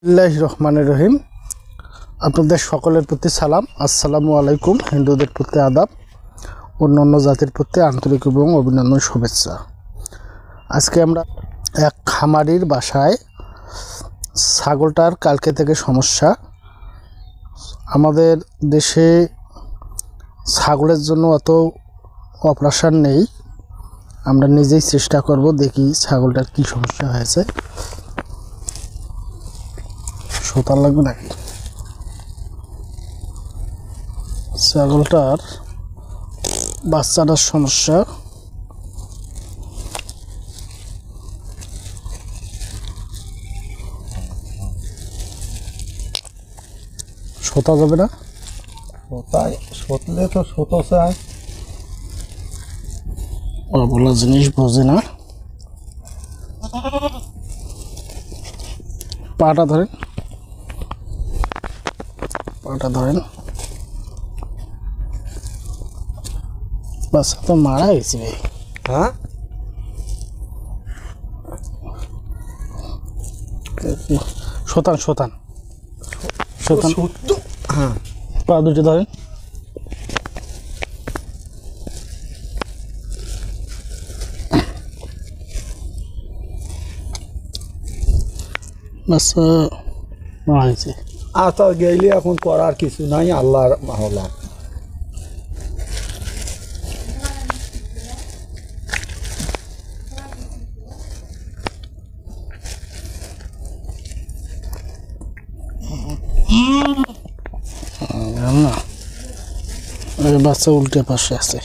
বিসমিল্লাহির রহমানির রহিম। আপনাদের সকলের প্রতি সালাম, আসসালামু আলাইকুম। হিন্দুদের প্রতি আদাব, অন্যান্য জাতির প্রতি আন্তরিক এবং অভিনন্দন শুভেচ্ছা। আজকে আমরা এক খামারির বাসায় ছাগলটার কালকে থেকে সমস্যা। আমাদের দেশে ছাগলের জন্য অত অপারেশন নেই, আমরা নিজেই চেষ্টা করব, দেখি ছাগলটার কি সমস্যা হয়েছে। সোতার লাগবে নাকি? ছাগলটার বাচ্চাটার সমস্যা। সোতা যাবে না? সতলে তো সতো চায়, অবলা জিনিস বোঝে না। পাটা ধরেন, পাটা ধরেন। বাচ্চা তো মারা গেছে ভাই। হ্যাঁ শতান শতান শতান, হ্যাঁ পা দুটো ধরেন। বাচ্চা মারা গেছে। আচ্ছা গেলে এখন করার কিছু নাই, আল্লাহর মাহলা। না, বাচ্চা উল্টে পাশে আছে।